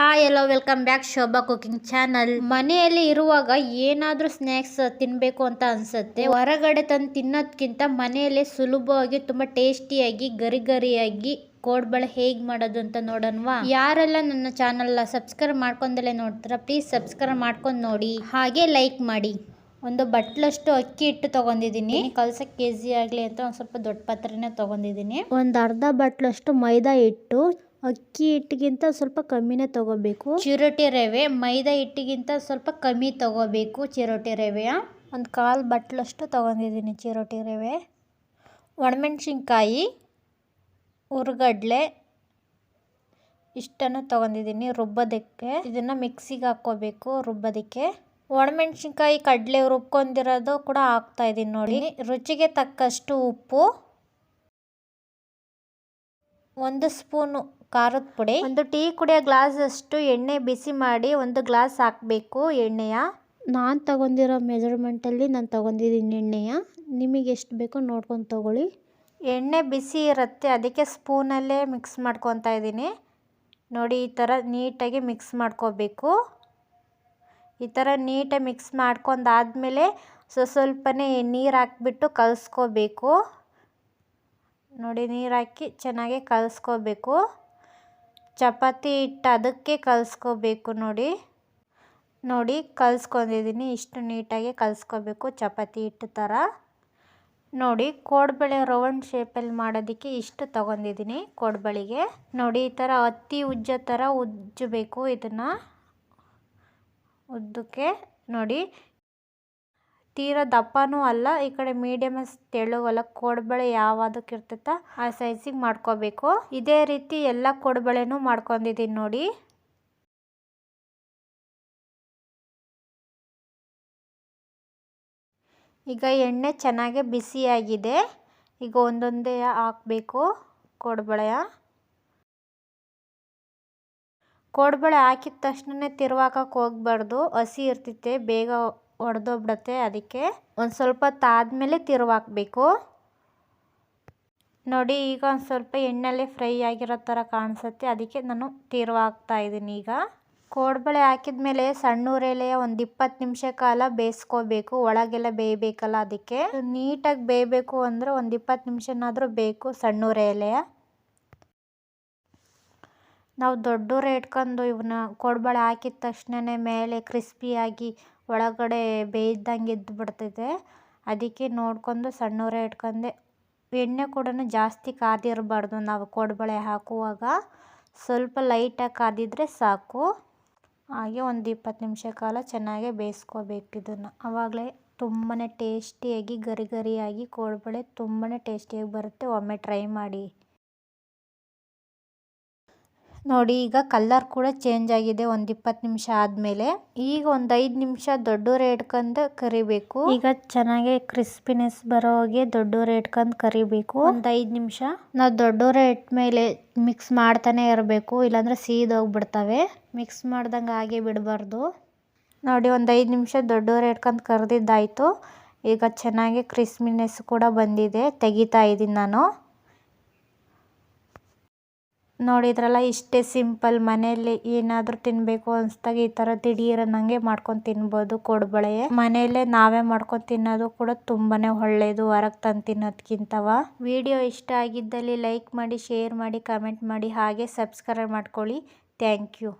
Hi hello welcome back Shobha cooking channel. ಮನೆಯಲ್ಲಿ ಇರುವಾಗ ಏನಾದರೂ ಸ್ನ್ಯಾಕ್ಸ್ ತಿನ್ನಬೇಕು ಅಂತ ಅನ್ಸುತ್ತೆ. ಹೊರಗಡೆ ತಂದು ತಿನ್ನೋದಕ್ಕಿಂತ ಮನೆಯಲ್ಲೇ ಸುಲಭವಾಗಿ ತುಂಬಾ ಟೇಸ್ಟಿಯಾಗಿ ಗರಿ ಗರಿಯಾಗಿ ಕೋಡ್ಬಳೆ ಹೇಗೆ ಮಾಡೋದು ಅಂತ ನೋಡೋಣವಾ. ಯಾರೆಲ್ಲ ನನ್ನ ಚಾನಲ್ ಸಬ್ಸ್ಕ್ರೈಬ್ ಮಾಡ್ಕೊಂಡಲೇ ನೋಡ್ತಾರ ಪ್ಲೀಸ್ ಸಬ್ಸ್ಕ್ರೈಬ್ ಮಾಡ್ಕೊಂಡು ನೋಡಿ, ಹಾಗೆ ಲೈಕ್ ಮಾಡಿ. ಒಂದು ಬಟ್ಲಷ್ಟು ಅಕ್ಕಿ ಹಿಟ್ಟು ತೊಗೊಂಡಿದ್ದೀನಿ. ಕಲ್ಸಕ್ಕೆ ಕೆಜಿ ಆಗಲಿ ಅಂತ ಒಂದು ಸ್ವಲ್ಪ ದೊಡ್ಡ ಪಾತ್ರೆನೇ ತೊಗೊಂಡಿದ್ದೀನಿ. ಒಂದು ಅರ್ಧ ಬಟ್ಲಷ್ಟು ಮೈದಾ ಹಿಟ್ಟು, ಅಕ್ಕಿ ಹಿಟ್ಟಿಗಿಂತ ಸ್ವಲ್ಪ ಕಮ್ಮಿನೇ ತಗೋಬೇಕು. ಚಿರೋಟಿ ರವೆ, ಮೈದಾ ಹಿಟ್ಟಿಗಿಂತ ಸ್ವಲ್ಪ ಕಮ್ಮಿ ತಗೋಬೇಕು ಚಿರೋಟಿ ರವೆಯ. ಒಂದು ಕಾಲು ಬಟ್ಲಷ್ಟು ತಗೊಂಡಿದ್ದೀನಿ ಚಿರೋಟಿ ರವೆ. ಒಣಮೆಣ್ಸಿನ್ಕಾಯಿ, ಹುರ್ಗಡ್ಲೆ ಇಷ್ಟನ್ನು ತಗೊಂಡಿದ್ದೀನಿ ರುಬ್ಬೋದಕ್ಕೆ. ಇದನ್ನು ಮಿಕ್ಸಿಗೆ ಹಾಕ್ಕೋಬೇಕು ರುಬ್ಬೋದಕ್ಕೆ. ಒಣಮೆಣ್ಸಿನ್ಕಾಯಿ ಕಡಲೆ ರುಬ್ಕೊಂಡಿರೋದು ಕೂಡ ಹಾಕ್ತಾ ಇದ್ದೀನಿ ನೋಡಿ. ರುಚಿಗೆ ತಕ್ಕಷ್ಟು ಉಪ್ಪು, 1 ಸ್ಪೂನು ಖಾರದ ಪುಡಿ, ಒಂದು ಟೀ ಕುಡಿಯೋ ಗ್ಲಾಸ್ ಅಷ್ಟು ಎಣ್ಣೆ ಬಿಸಿ ಮಾಡಿ 1 ಗ್ಲಾಸ್ ಹಾಕಬೇಕು ಎಣ್ಣೆಯ. ನಾನು ತಗೊಂಡಿರೋ ಮೆಜರ್ಮೆಂಟಲ್ಲಿ ನಾನು ತಗೊಂಡಿದ್ದೀನಿ ಎಣ್ಣೆಯ. ನಿಮಗೆ ಎಷ್ಟು ಬೇಕೋ ನೋಡ್ಕೊಂಡು ತಗೊಳ್ಳಿ. ಎಣ್ಣೆ ಬಿಸಿ ಇರುತ್ತೆ, ಅದಕ್ಕೆ ಸ್ಪೂನಲ್ಲೇ ಮಿಕ್ಸ್ ಮಾಡ್ಕೊತಾ ಇದ್ದೀನಿ ನೋಡಿ. ಈ ಥರ ನೀಟಾಗಿ ಮಿಕ್ಸ್ ಮಾಡ್ಕೋಬೇಕು. ಈ ಥರ ನೀಟಾಗಿ ಮಿಕ್ಸ್ ಮಾಡ್ಕೊಂಡಾದ್ಮೇಲೆ ಸ್ವಲ್ಪನೇ ನೀರು ಹಾಕ್ಬಿಟ್ಟು ಕಲಿಸ್ಕೋಬೇಕು ನೋಡಿ. ನೀರು ಹಾಕಿ ಚೆನ್ನಾಗಿ ಕಲಿಸ್ಕೋಬೇಕು. ಚಪಾತಿ ಹಿಟ್ಟು ಅದಕ್ಕೆ ಕಲಿಸ್ಕೋಬೇಕು ನೋಡಿ ಕಲಿಸ್ಕೊಂಡಿದ್ದೀನಿ. ಇಷ್ಟು ನೀಟಾಗಿ ಕಲಿಸ್ಕೋಬೇಕು ಚಪಾತಿ ಹಿಟ್ಟು ಥರ ನೋಡಿ. ಕೋಡ್ಬಳೆ ರೌಂಡ್ ಶೇಪಲ್ಲಿ ಮಾಡೋದಕ್ಕೆ ಇಷ್ಟು ತಗೊಂಡಿದ್ದೀನಿ ಕೋಡ್ಬಳೆಗೆ ನೋಡಿ. ಈ ಥರ ಹತ್ತಿ ಉಜ್ಜೋ ಥರ ಉಜ್ಜಬೇಕು ಇದನ್ನು ಉದ್ದಕ್ಕೆ ನೋಡಿ. ತೀರಾ ದಪ್ಪನೂ ಅಲ್ಲ, ಈ ಕಡೆ ಮೀಡಿಯಮ್ ತೆಳುವಲ್ಲ. ಕೋಡ್ಬಳೆ ಯಾವ್ದಕ್ಕೆ ಇರ್ತೈತ ಆ ಸೈಜಿಗೆ ಮಾಡ್ಕೋಬೇಕು. ಇದೇ ರೀತಿ ಎಲ್ಲ ಕೋಡ್ಬಳೆನೂ ಮಾಡ್ಕೊಂಡಿದ್ದೀನಿ ನೋಡಿ. ಈಗ ಎಣ್ಣೆ ಚೆನ್ನಾಗಿ ಬಿಸಿಯಾಗಿದೆ. ಈಗ ಒಂದೊಂದೇ ಹಾಕಬೇಕು ಕೋಡ್ಬಳೆಯ. ಕೋಡ್ಬಳೆ ಹಾಕಿದ ತಕ್ಷಣ ತಿರುವಾಕಕ್ಕೆ ಹೋಗ್ಬಾರ್ದು, ಹಸಿ ಇರ್ತೈತೆ, ಬೇಗ ಒಡೆದೋಗ್ಬಿಡತ್ತೆ. ಅದಕ್ಕೆ ಒಂದು ಸ್ವಲ್ಪ ಹೊತ್ತು ಆದಮೇಲೆ ತಿರುವಾಕಬೇಕು ನೋಡಿ. ಈಗ ಒಂದು ಸ್ವಲ್ಪ ಎಣ್ಣೆಲ್ಲೇ ಫ್ರೈ ಆಗಿರೋ ಥರ ಕಾಣಿಸುತ್ತೆ, ಅದಕ್ಕೆ ನಾನು ತಿರುವಾಕ್ತಾ ಇದ್ದೀನಿ. ಈಗ ಕೋಡ್ಬಳೆ ಹಾಕಿದ ಮೇಲೆ ಸಣ್ಣ ಉರಿಯಲ್ಲೇ ಒಂದು 20 ನಿಮಿಷ ಕಾಲ ಬೇಯಿಸ್ಕೋಬೇಕು. ಒಳಗೆಲ್ಲ ಬೇಯಬೇಕಲ್ಲ, ಅದಕ್ಕೆ ನೀಟಾಗಿ ಬೇಯಬೇಕು ಅಂದರೆ ಒಂದು 20 ನಿಮಿಷನಾದರೂ ಬೇಕು ಸಣ್ಣ ಉರಿಯಲ್ಲೇ. ನಾವು ದೊಡ್ಡ ಉರಿ ಇಟ್ಕೊಂಡು ಇವನ್ನ ಕೋಡ್ಬಳೆ ಹಾಕಿದ ತಕ್ಷಣ ಮೇಲೆ ಕ್ರಿಸ್ಪಿಯಾಗಿ ಒಳಗಡೆ ಬೇಯ್ದಂಗೆ ಇದ್ದು ಬಿಡ್ತೈತೆ. ಅದಕ್ಕೆ ನೋಡ್ಕೊಂಡು ಸಣ್ಣ ಉರಿ ಇಟ್ಕೊಂಡೆ. ಎಣ್ಣೆ ಕೂಡ ಜಾಸ್ತಿ ಕಾದಿರಬಾರ್ದು. ನಾವು ಕೋಡ್ಬಳೆ ಹಾಕುವಾಗ ಸ್ವಲ್ಪ ಲೈಟಾಗಿ ಕಾದಿದ್ರೆ ಸಾಕು. ಹಾಗೆ ಒಂದು 20 ನಿಮಿಷ ಕಾಲ ಚೆನ್ನಾಗಿ ಬೇಯಿಸ್ಕೋಬೇಕು ಇದನ್ನು. ಆವಾಗಲೇ ತುಂಬಾ ಟೇಸ್ಟಿಯಾಗಿ ಗರಿ ಗರಿಯಾಗಿ ಕೋಡ್ಬಳೆ ತುಂಬಾ ಟೇಸ್ಟಿಯಾಗಿ ಬರುತ್ತೆ. ಒಮ್ಮೆ ಟ್ರೈ ಮಾಡಿ ನೋಡಿ. ಈಗ ಕಲರ್ ಕೂಡ ಚೇಂಜ್ ಆಗಿದೆ ಒಂದು 20 ನಿಮಿಷ ಆದಮೇಲೆ. ಈಗ ಒಂದು 5 ನಿಮಿಷ ದೊಡ್ಡ ಉರಿ ಇಟ್ಕೊಂಡು ಕರಿಬೇಕು. ಈಗ ಚೆನ್ನಾಗಿ ಕ್ರಿಸ್ಪಿನೆಸ್ ಬರೋ ಹಾಗೆ ದೊಡ್ಡ ಉರಿ ಇಟ್ಕೊಂಡು ಕರಿಬೇಕು ಒಂದು 5 ನಿಮಿಷ. ನಾವು ದೊಡ್ಡ ಉರಿ ಇಟ್ಮೇಲೆ ಮಿಕ್ಸ್ ಮಾಡ್ತಾನೆ ಇರಬೇಕು, ಇಲ್ಲಾಂದ್ರೆ ಸೀದೋಗ್ಬಿಡ್ತವೆ. ಮಿಕ್ಸ್ ಮಾಡ್ದಂಗೆ ಹಾಗೆ ಬಿಡಬಾರ್ದು ನೋಡಿ. ಒಂದು 5 ನಿಮಿಷ ದೊಡ್ಡ ಉರಿ ಇಟ್ಕೊಂಡು ಕರೆದಿದ್ದಾಯಿತು. ಈಗ ಚೆನ್ನಾಗಿ ಕ್ರಿಸ್ಪಿನೆಸ್ ಕೂಡ ಬಂದಿದೆ. ತೆಗಿತಾ ಇದ್ದೀನಿ ನಾನು. ನೋಡಿದ್ರಲ್ಲ, ಇಷ್ಟೇ ಸಿಂಪಲ್. ಮನೆಯಲ್ಲಿ ಏನಾದರೂ ತಿನ್ನಬೇಕು ಅನಿಸ್ದಾಗ ಈ ಥರ ದಿಢೀರ್ ಅನ್ನಂಗೆ ಮಾಡ್ಕೊಂಡು ತಿನ್ಬೋದು ಕೋಡ್ಬಳೆ. ಮನೆಯಲ್ಲೇ ನಾವೇ ಮಾಡ್ಕೊಂಡು ತಿನ್ನೋದು ಕೂಡ ತುಂಬಾ ಒಳ್ಳೆಯದು ಹೊರಗೆ ತಂದು ತಿನ್ನೋದಕ್ಕಿಂತವ. ವಿಡಿಯೋ ಇಷ್ಟ ಆಗಿದ್ದಲ್ಲಿ ಲೈಕ್ ಮಾಡಿ, ಶೇರ್ ಮಾಡಿ, ಕಮೆಂಟ್ ಮಾಡಿ, ಹಾಗೆ ಸಬ್ಸ್ಕ್ರೈಬ್ ಮಾಡ್ಕೊಳ್ಳಿ. Thank you.